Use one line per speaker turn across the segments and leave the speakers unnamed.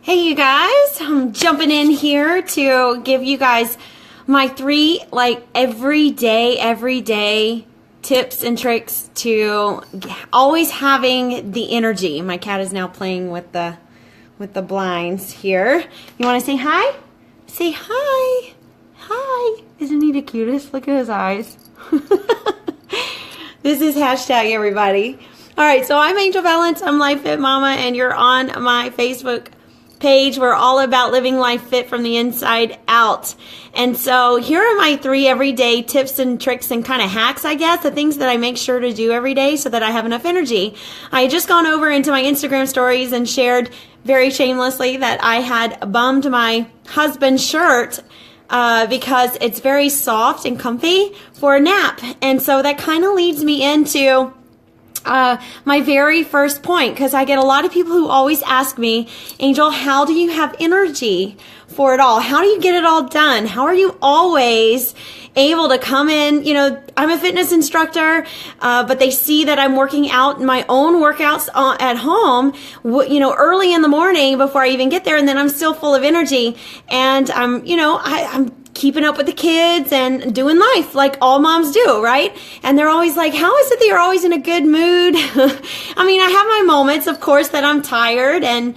Hey you guys, I'm jumping in here to give you guys my 3 everyday tips and tricks to always having the energy. My cat is now playing with the blinds here. You want to say hi? Say hi. Hi. Isn't he the cutest? Look at his eyes. This is hashtag everybody. All right, so I'm Angel Balance. I'm Life Fit Mama, and you're on my Facebook page. We're all about living life fit from the inside out. And so here are my 3 everyday tips and tricks and kind of hacks, I guess, the things that I make sure to do every day so that I have enough energy. I had just gone over into my Instagram stories and shared very shamelessly that I had bummed my husband's shirt because it's very soft and comfy for a nap. And so that kind of leads me into my very first point, because I get a lot of people who always ask me, Angel, how do you have energy for it all? How do you get it all done? How are you always able to come in? You know, I'm a fitness instructor, but they see that I'm working out my own workouts at home, early in the morning before I even get there, and then I'm still full of energy, and I'm keeping up with the kids and doing life like all moms do, right? And they're always like, how is it that you're always in a good mood? I mean, I have my moments, of course, that I'm tired but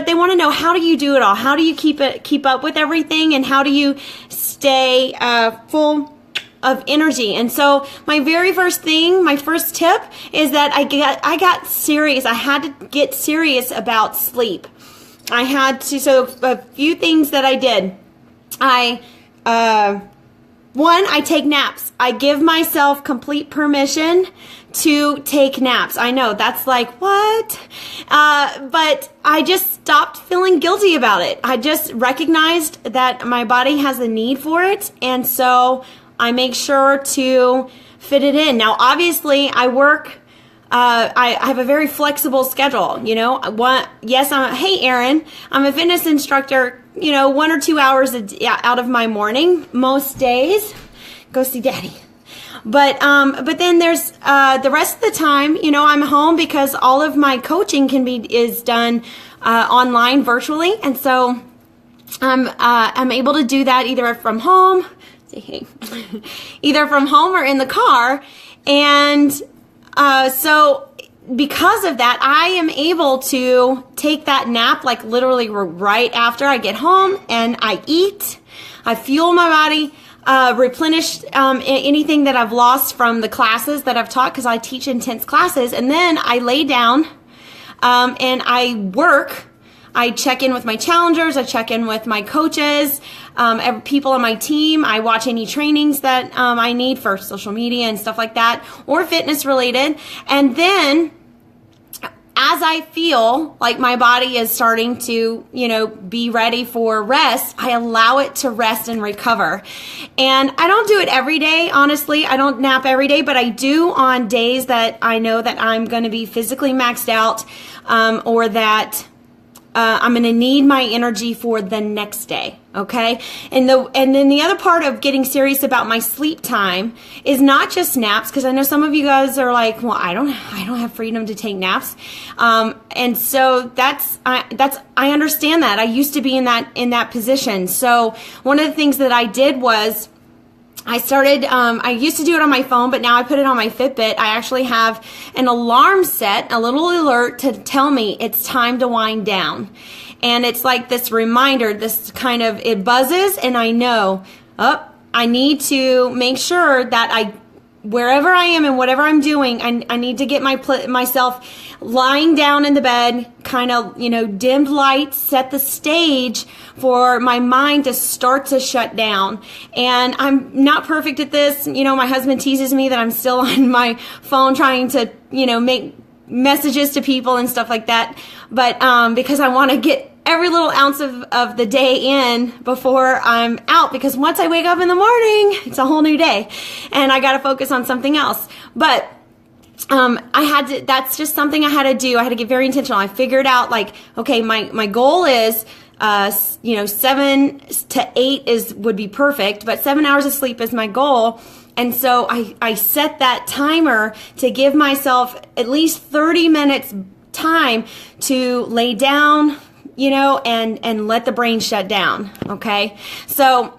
they want to know, how do you do it all? How do you keep up with everything? And how do you stay full of energy? And so my very first thing, my first tip is that I got serious. I had to get serious about sleep. I had to, so a few things that I did. I take naps. I give myself complete permission to take naps. I know that's like, what? But I just stopped feeling guilty about it. I just recognized that my body has a need for it. And so I make sure to fit it in. Now, obviously I work I have a very flexible schedule, hey Erin, I'm a fitness instructor, 1 or 2 hours out of my morning, most days, go see daddy. But then there's, the rest of the time, I'm home because all of my coaching is done, online virtually. And so, I'm able to do that either from home, either from home or in the car. And so because of that, I am able to take that nap like literally right after I get home, and I eat, I fuel my body, replenish anything that I've lost from the classes that I've taught, because I teach intense classes, and then I lay down and I work. I check in with my challengers, I check in with my coaches, people on my team. I watch any trainings that I need for social media and stuff like that, or fitness related. And then as I feel like my body is starting to, be ready for rest, I allow it to rest and recover. And I don't do it every day, honestly. I don't nap every day, but I do on days that I know that I'm going to be physically maxed out, or that I'm going to need my energy for the next day. Okay. And then the other part of getting serious about my sleep time is not just naps, because I know some of you guys are like, well, I don't have freedom to take naps. And so I understand that. I used to be in that position. So one of the things that I did was, I used to do it on my phone, but now I put it on my Fitbit. I actually have an alarm set, a little alert to tell me it's time to wind down. And it's like this reminder, it buzzes, and I know, I need to make sure that wherever I am and whatever I'm doing, I need to get myself lying down in the bed, dimmed lights, set the stage for my mind to start to shut down. And I'm not perfect at this. My husband teases me that I'm still on my phone trying to, make messages to people and stuff like that. But because I want to get every little ounce of the day in before I'm out, because once I wake up in the morning, it's a whole new day and I got to focus on something else. But that's just something I had to do. I had to get very intentional. I figured out okay, my goal is 7 to 8 would be perfect, but 7 hours of sleep is my goal. And so I set that timer to give myself at least 30 minutes time to lay down, and let the brain shut down. Okay. So,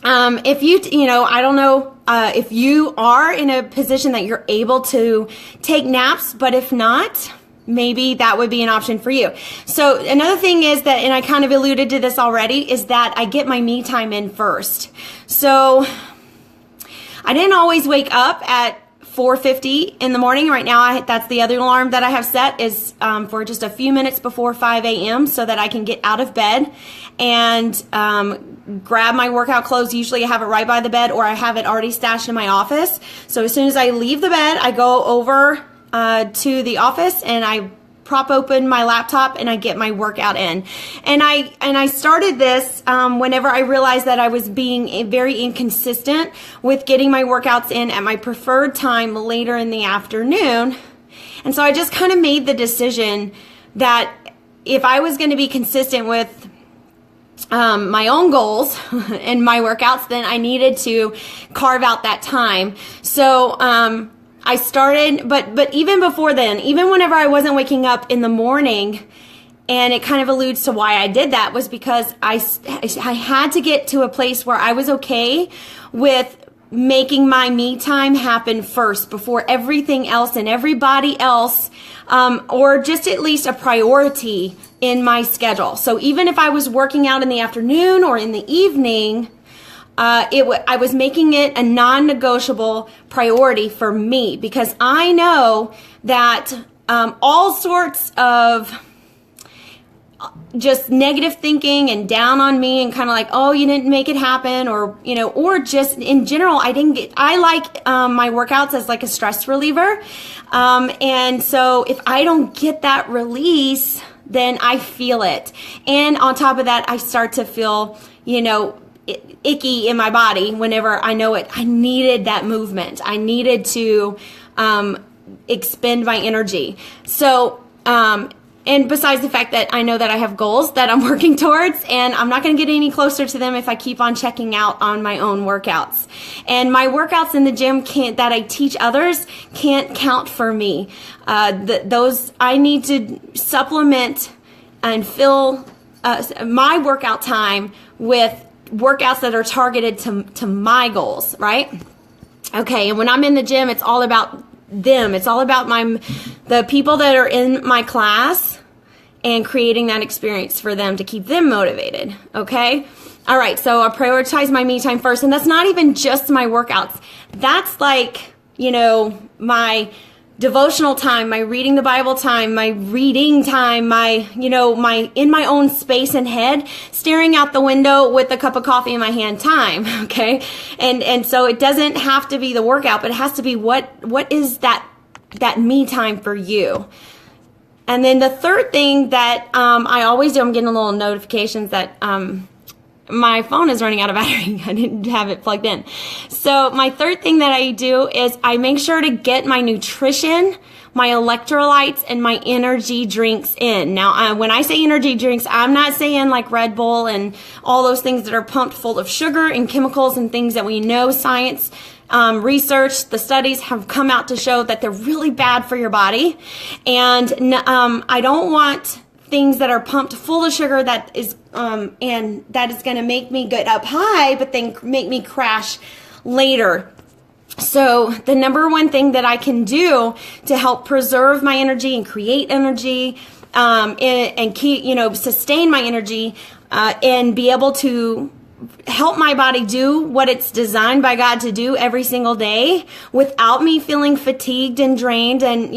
if I don't know, if you are in a position that you're able to take naps, but if not, maybe that would be an option for you. So another thing is that, and I kind of alluded to this already, is that I get my me time in first. So I didn't always wake up at 4:50 in the morning. Right now, that's the other alarm that I have set is for just a few minutes before 5 a.m. so that I can get out of bed and grab my workout clothes. Usually I have it right by the bed, or I have it already stashed in my office. So as soon as I leave the bed, I go over to the office and I prop open my laptop and I get my workout in. And I started this whenever I realized that I was being very inconsistent with getting my workouts in at my preferred time later in the afternoon. And so I just kind of made the decision that if I was going to be consistent with my own goals and my workouts, then I needed to carve out that time. So I started, but even before then, even whenever I wasn't waking up in the morning, and it kind of alludes to why I did that, was because I had to get to a place where I was okay with making my me time happen first before everything else and everybody else, or just at least a priority in my schedule. So even if I was working out in the afternoon or in the evening, I was making it a non-negotiable priority for me, because I know that all sorts of just negative thinking and down on me and kind of like, oh, you didn't make it happen, or or just in general, I like my workouts as like a stress reliever, and so if I don't get that release, then I feel it, and on top of that, I start to feel icky in my body whenever I know it. I needed that movement. I needed to expend my energy. So, and besides the fact that I know that I have goals that I'm working towards, and I'm not going to get any closer to them if I keep on checking out on my own workouts. And my workouts in the gym that I teach others can't count for me. Those I need to supplement and fill my workout time with workouts that are targeted to my goals, right? Okay, and when I'm in the gym, it's all about them. It's all about the people that are in my class and creating that experience for them to keep them motivated, okay? All right, so I prioritize my me time first, and that's not even just my workouts. That's like, my devotional time, my reading the Bible time, my reading time, my in my own space and head, staring out the window with a cup of coffee in my hand time, okay? And so it doesn't have to be the workout, but it has to be what is that me time for you. And then the third thing that I always do, I'm getting a little notifications that my phone is running out of battery. I didn't have it plugged in. So my third thing that I do is I make sure to get my nutrition, my electrolytes, and my energy drinks in. Now, when I say energy drinks, I'm not saying like Red Bull and all those things that are pumped full of sugar and chemicals and things that we know science, research, the studies have come out to show that they're really bad for your body. And I don't want things that are pumped full of sugar that is and that is going to make me get up high but then make me crash later. So the number one thing that I can do to help preserve my energy and create energy and keep sustain my energy and be able to help my body do what it's designed by God to do every single day without me feeling fatigued and drained, and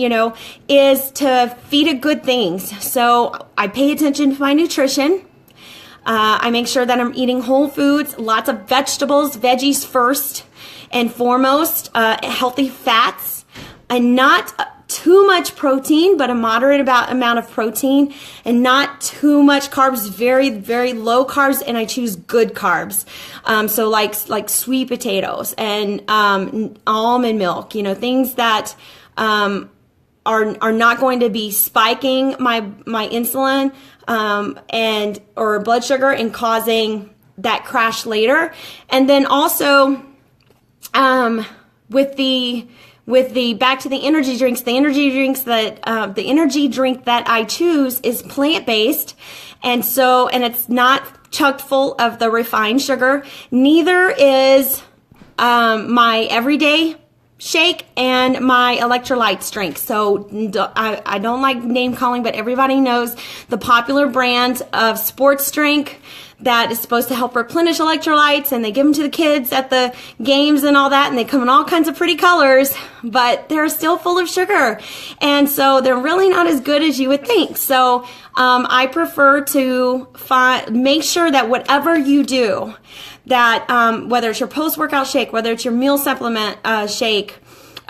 is to feed it good things. So I pay attention to my nutrition. I make sure that I'm eating whole foods, lots of vegetables, veggies first and foremost, healthy fats, and not too much protein, but a moderate amount of protein, and not too much carbs, very, very low carbs, and I choose good carbs. So like sweet potatoes and almond milk, things that are not going to be spiking my insulin or blood sugar and causing that crash later. And then also when with the back to the energy drinks, the energy drink that I choose is plant-based, and it's not chocked full of the refined sugar. Neither is my everyday shake and my electrolytes drink. So I don't like name calling, but everybody knows the popular brand of sports drink that is supposed to help replenish electrolytes, and they give them to the kids at the games and all that, and they come in all kinds of pretty colors, but they're still full of sugar, and so they're really not as good as you would think. So I prefer to make sure that whatever you do, that whether it's your post-workout shake, whether it's your meal supplement shake,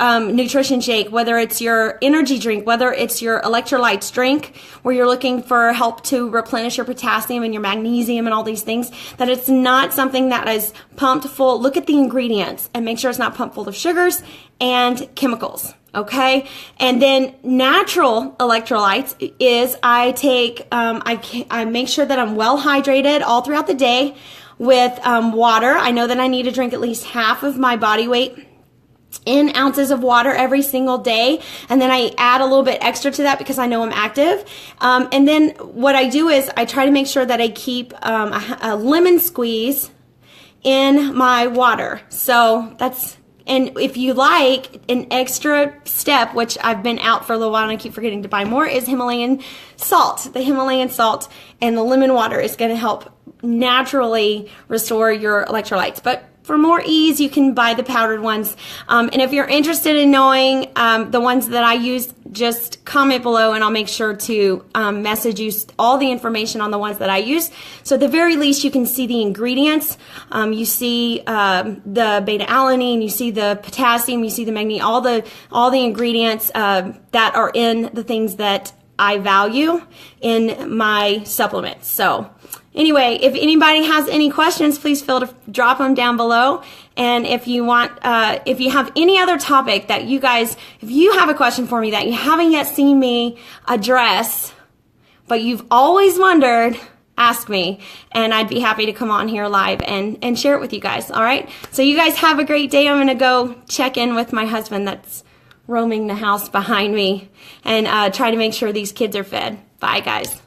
nutrition shake, whether it's your energy drink, whether it's your electrolytes drink, where you're looking for help to replenish your potassium and your magnesium and all these things, that it's not something that is pumped full. Look at the ingredients and make sure it's not pumped full of sugars and chemicals. Okay. And then natural electrolytes is I take, I make sure that I'm well hydrated all throughout the day with water. I know that I need to drink at least half of my body weight in ounces of water every single day, and then I add a little bit extra to that because I know I'm active. And then what I do is I try to make sure that I keep a lemon squeeze in my water. So that's, and if you like an extra step, which I've been out for a little while and I keep forgetting to buy more, is Himalayan salt. The Himalayan salt and the lemon water is going to help naturally restore your electrolytes. But for more ease, you can buy the powdered ones. And if you're interested in knowing the ones that I use, just comment below and I'll make sure to message you all the information on the ones that I use. So at the very least, you can see the ingredients. You see the beta-alanine, you see the potassium, you see the magnesium, all the ingredients that are in the things that I value in my supplements. So anyway, if anybody has any questions, please feel to drop them down below. And if you want, if you have any other topic that you guys, if you have a question for me that you haven't yet seen me address, but you've always wondered, ask me, and I'd be happy to come on here live and share it with you guys. All right. So you guys have a great day. I'm going to go check in with my husband that's roaming the house behind me and try to make sure these kids are fed. Bye, guys.